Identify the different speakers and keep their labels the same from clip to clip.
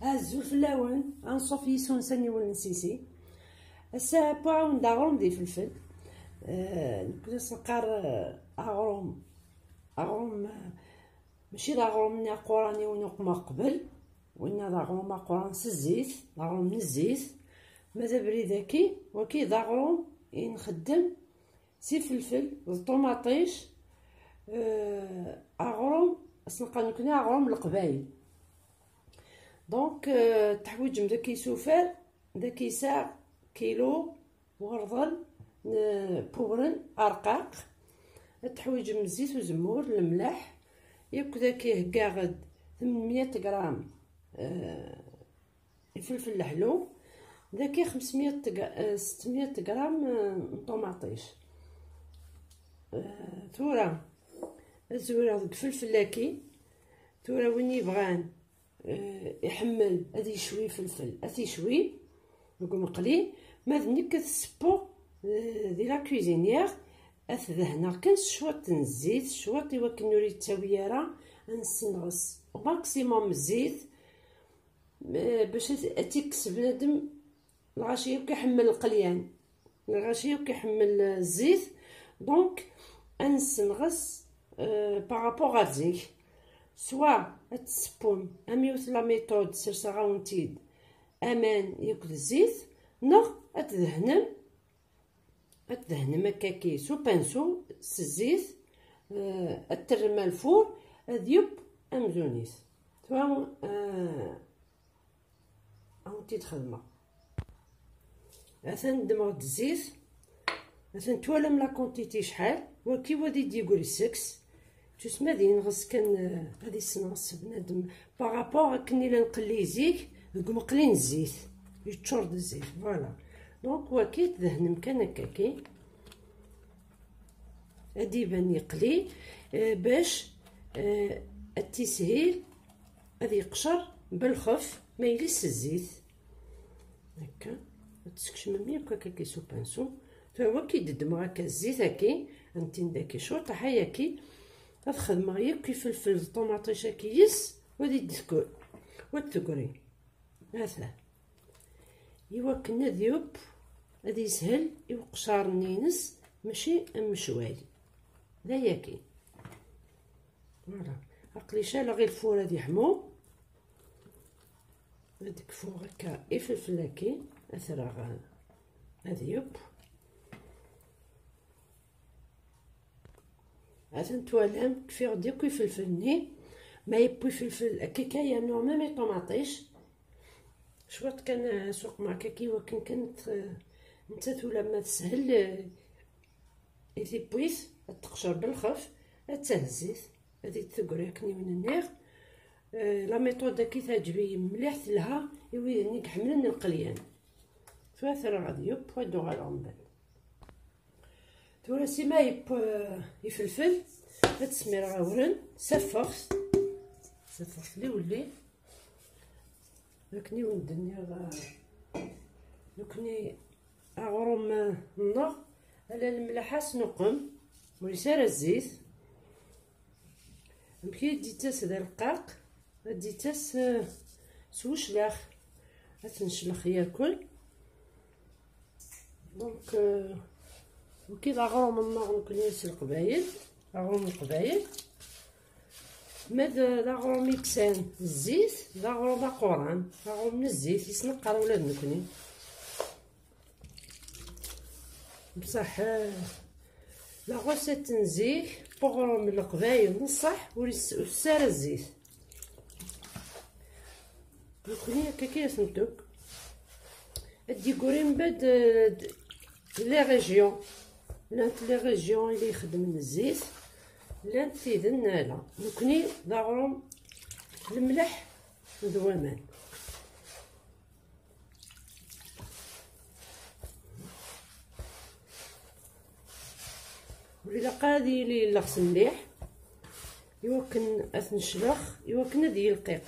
Speaker 1: هازو الفلاون غنصوف يسون ساني ونسيسي هسا باون داغروم دي فلفل. نكنس نقار اغروم ماشي داغروم ني قراني ونقما قبل وين داغروم قران الزيت داغروم من الزيت ماذا بريداكي وكي داغروم نخدم سي فلفل الطوماطيش اغروم سنلقى نكني اغروم القبايل دونك تحويج مدا كيسوفر دا كيساع كيلو وغرضل بورن ارقاق تحويج من الزيت وزمور الملح ياك داكيه كاع غد 800 غرام الفلفل الحلو داكي 600 غرام طوماطيش ثورة الزويره ديك الفلفلاكي ثورة وين يبغان يحمل هادي يشوي فلفل يشوي يقوم مقلي ماذني كتسبو دي لا كوزينيير اثدهنا كنس شوط الزيت شوط يوكن نوري التاويره نسنغس ماكسيموم الزيت باش تيكسب بنادم الغاشيه كيحمل القليان الغاشيه كيحمل الزيت دونك نسنغس بارابور هذيك سوا تسبون اميوت لا ميثود سيرسا غاونتيد امان ياكل الزيت نغ اتدهنم هكاكي سو بانسو الزيت اترمى الفور اديب امزونيس توا عاودتي تخدمه اثن دمغ الزيت اثن توالم لا كونتيتي شحال وكي ودي ديغوري سكس تسمى دين غص كان هادي السنغس بنادم بارابور كني لنقلي زيك مقلين الزيت يتشرد الزيت فوالا دونك وكي تدهن مكان هكاكي هادي بان يقلي باش التسهيل هادي يقشر بالخف ما يليس الزيت هكا تسكش ممي هكا كيسو بانسو فهو كيددم هكا الزيت هاكي انتين داكي شوط حياكي هاد الخدمه هي كيف فلفل الطوماطيش كيس ودي تذكر وتذكري هذا ايوا كنا ديوب هادي يسهل يوقشار نينس ماشي مشوالي لا ياكي فوالا عقلي شاله غير الفور هادي حمو هاديك فوق هكا الفلفل هاكي اثرا هادي يوب هذا نتوالم كفي غدي كوي فلفلني ما يبوي فلفل كيكايا نوع مي طوماطيش شوط كان سوق مع كاكي وكن كانت نتا ولا ما تسهل يدي بويس تقشر بالخف تهزيت هادي تقري كني من النيغ لا ميثود كي تعجبي مليح لها يوي نحمل القليان فاثر غادي يب ودو على العمبل تورا سيما يفلفل هاد السمير غاورن سفخت لي ولي لكني وندني لكني اغرم النار على الملحه سنقم ويسار الزيت مكي ديتاس هذا الرقاق ديتاس سوشلاخ هتنشلخ ياكل دونك وكي غروم النار نكنيس القبايل غروم القبايل ماذا غروم يكسان الزيت غروم قران غروم من الزيت يسنقر ولاد نكني بصح لا غوسيت نزيه بوغروم القبايل نصح وسار الزيت نكني هكاكي سنتوك الديكوري من بعد لي ريجيون لانت لي ريجيون اللي يخدم الزيت لانت تيدن لا نكني ضغروم الملح ودوامان ولا قادي لي لخص مليح يوكن اثنشلخ يوكن ديال القيق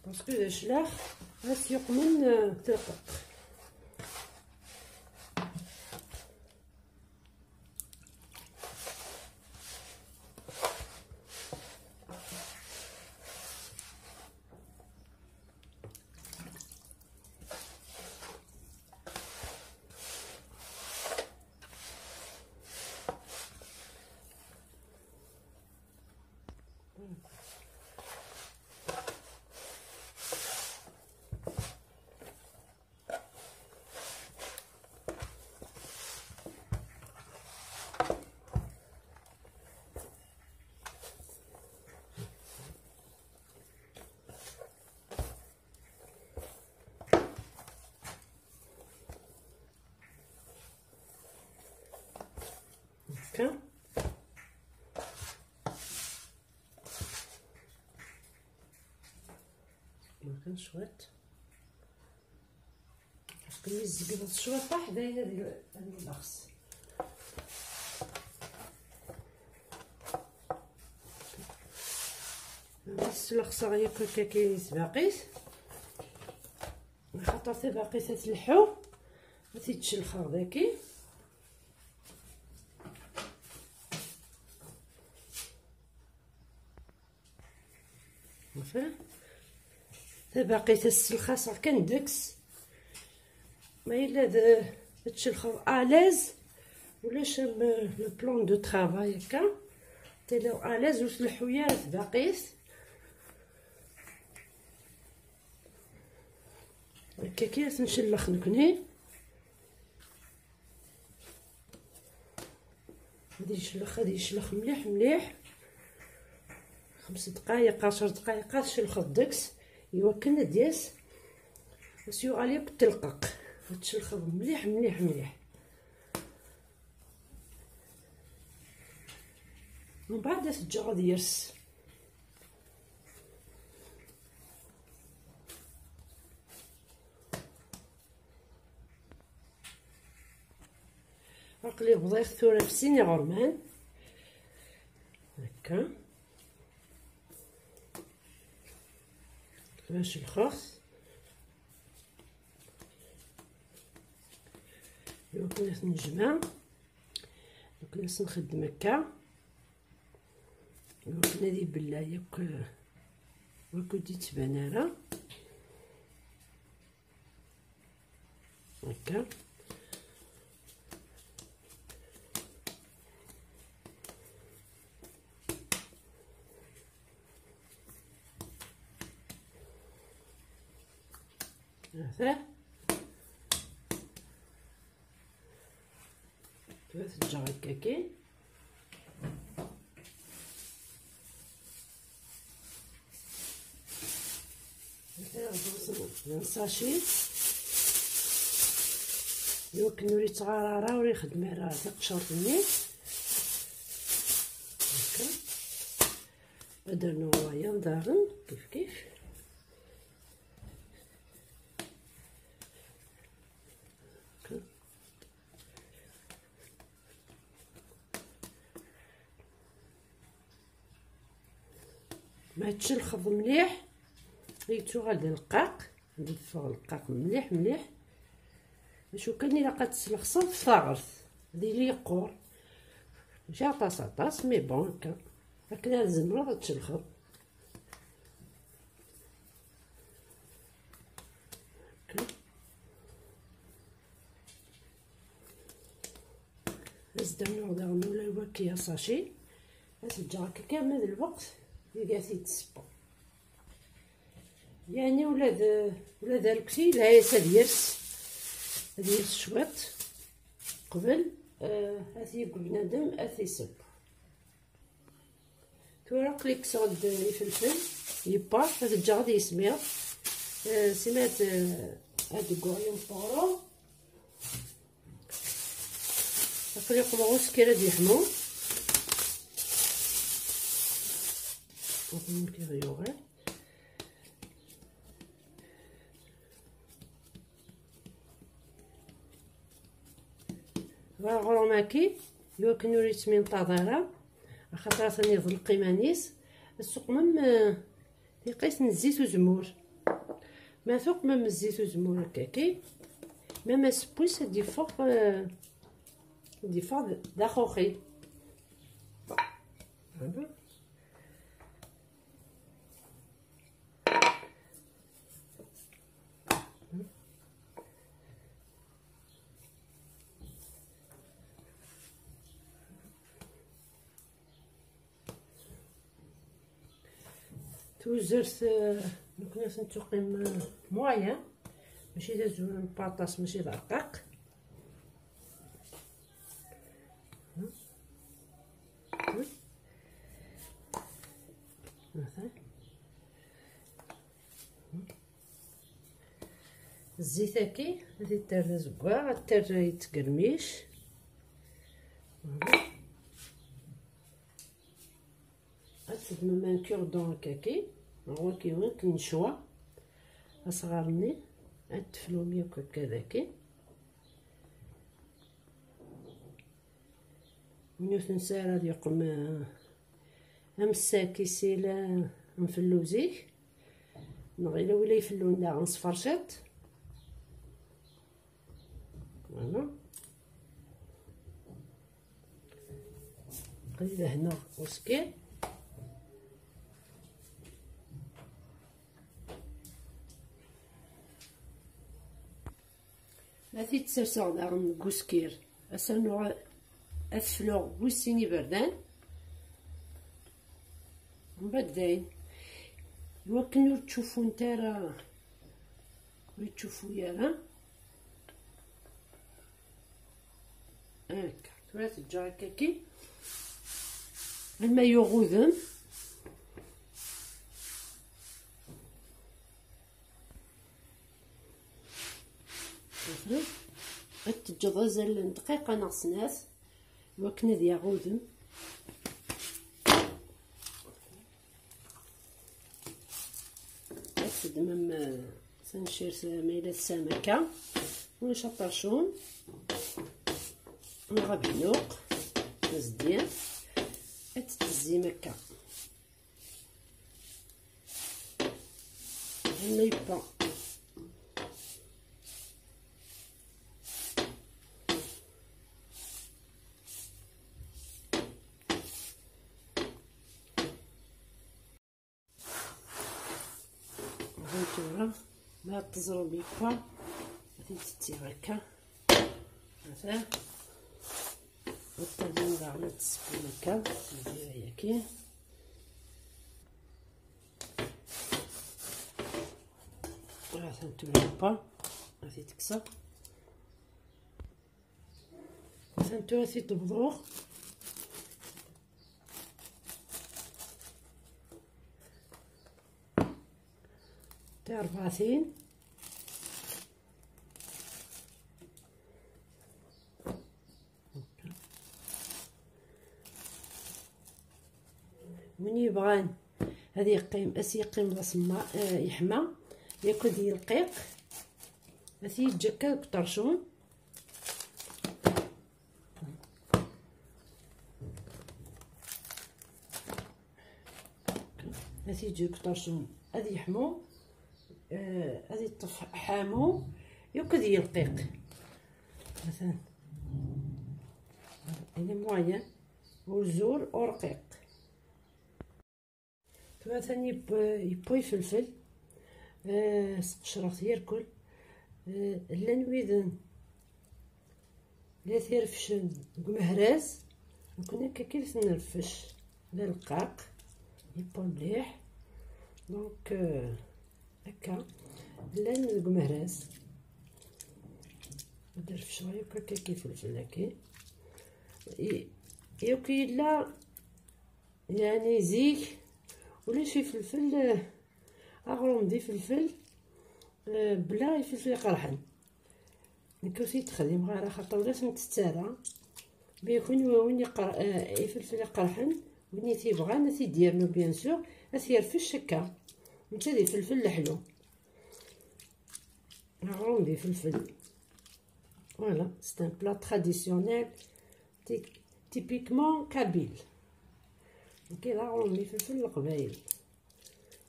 Speaker 1: باسكو اذا شلاخ غاس يقمن تلقق شويت باسكو ملي الزبيبه شويه طاح دايره هذه الخس. بس الخصا غير هكا كاين باقيت خاطر تي باقي تتلحو ما تيتشلخر داكي. صافي تا باقي تسلخا صافي كندكس ما الا تشلخر الاز ولا شام لو بلان دو طرافاي هكا تي لو الاز وتلحويات باقيت هكا كي نشلخ نكني غادي يشلخ مليح مليح 5 دقائق 10 دقائق تشلخ الدكس يوكن دياس وسيو عليه بالتلقق تشلخ مليح مليح مليح. من بعد تجرد يرس عقلي بضيخ ثورة في سيني غرمان هكا باش الخاص يمكن نجمع يمكن نخدم هكا يمكن هذه بالله ياك ديت بنانه هكا هذا ثلاث جار كاكي ساشي يمكن نوري تغارارا وري خدمه راه تقشرني هكا بدرنا هوايا دارن كيف ما تشلخض مليح ريتو غادي الرقاق ندفع الرقاق مليح مليح باش كان الا قد تسلخصل فاغرث هادي لي يقور ماشي عطاس مي بون هكا لازم راه تشلخض زدنا نغدرنو ولا الواكيه ساشي اسجع كامل هذا الوقت يقاسي تسبا يعني ولا داركتي لا يسديرس شويط قبل هاتي بنادم اثيسب توراق ليك صاد الفلفل يبا هذا الجاد يسمير سمات هاد كوعيون طورو الطريق مغوص كي راه يحمو ممكن غيوغي غروماكي يمكن نوريت من طاضره خاطر ثاني ظل قيمانيس السوق مم يقيس الزيت وزمور ما فوق مم الزيت وزمور هكاكي ما سبويس دي فوق داخوخي توزرت مكناس نتقيم مويا ماشي تزول الباطاس ماشي دقيق الزيت هاكي غادي تر زكوا غتر يتقرميش غتخدم مان كوردون هكاكي هو كيوين كنشوى اصغرني ادفلو ميوك هكذاكي نيوث نسارة يقوم امساكي سيلا نفلوزيك نغيلا ولا يفلونا نصفرشات فوالا قليله هنا وسكين هذه تسرسع داغن كوسكير اسنو اثفلو ويسيني بردان من بعد داين يمكن تشوفوا نتايا تشوفوا ياها هكا ثلاث تجا هكاكي الماء يغوذن تجا زال دقيقه ناقص ناس وكنا ذي يغوذن دمم سنشير ميلة السمكة ونشطرشون نغبنوق نزديان تتزي مكة هنا يبا هانتوما ما تزرو بيكوا غادي تتي هكا مثلا والطاجين راه على تسكن هكا نديرها هي كي راه هانتوما با غادي تكسر هانتوما غادي تبذوه تاع 40 من يبغان هذه يقيم يقيم بلاصما يحمى ياكل ديال الرقيق هذه يتجكا بطرشون هذه يجي بطرشون هذه يحمو هذه طف حامو ياكل ديال الرقيق مثلا يعني موين والزور ورقيق ثاني يبوي فلفل قشرة يركل لا نويذن لا تيرفشن مهراز نكون هكا كيف نرفش لا القاق يبوي مليح دونك هكا لا مهراز ندير في شويه هكا كيف الفلفل هكا يوكي لا يعني زيك ولا شي فلفل اغروم دي فلفل بلا فلفل قرحن نكوسي تخدم غير خاطر ولا تستارى بيكون وين فلفل قرحن وين تيبغى نتي ديرلو بيان سور يرفش هكا نتا دي فلفل الحلو اغروم دي فلفل فوالا سي ان بلا تراديسيونيل تيبيكمون كابيل كيضاعوا لي فلفل القبايل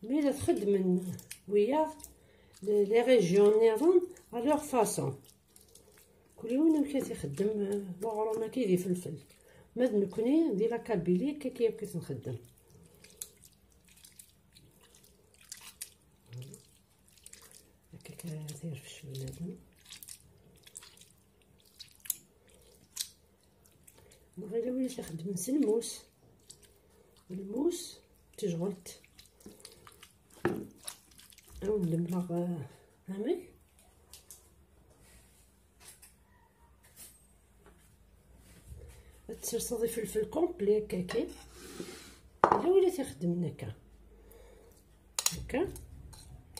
Speaker 1: مي لا تخدم ويا لي ريجيونيرون ا لور فاصون كل وين كيخدم لوغرو كيدي فلفل ماد نكوني ندير لا كابيلي كيف نخدم هكاك داير في الشبلادن غير وين تخدم نسلموس الموس تشغلت او نملغ هامي تسرصدي فلفل كومبلي كاكي لا ولا تخدم هكا هكا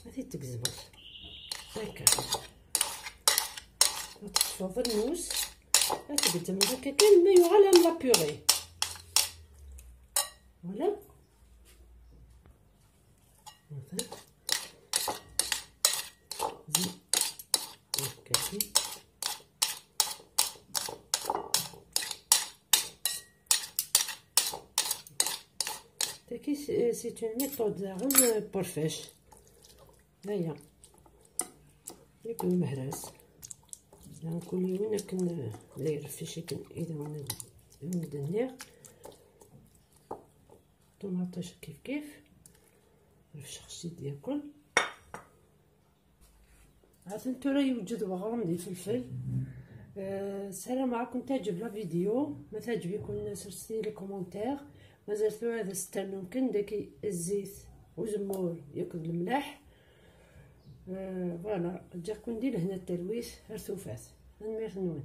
Speaker 1: هادي تكزبط هكا تفضل الموس تقدم هكا كان ما يعلم لا بيوري فوالا داكي سي اون ميثود داغن بورفاش. هيا ياك المهراس كل يوم كن داير فيشي كن اذا من النير طوماطيش كيف الفشخ شديد ياكل. عاد انتو راه يوجد وغرام ديال الفلفل. السلام عليكم. تعجب لا فيديو ما تعجبكم الناس رسلي لي كومونتير. مازالتو هذا ستة ممكن داكي الزيت وزمور ياكل الملح. فوالا جاكم ندير هنا التلويث رثوفات نمير نون.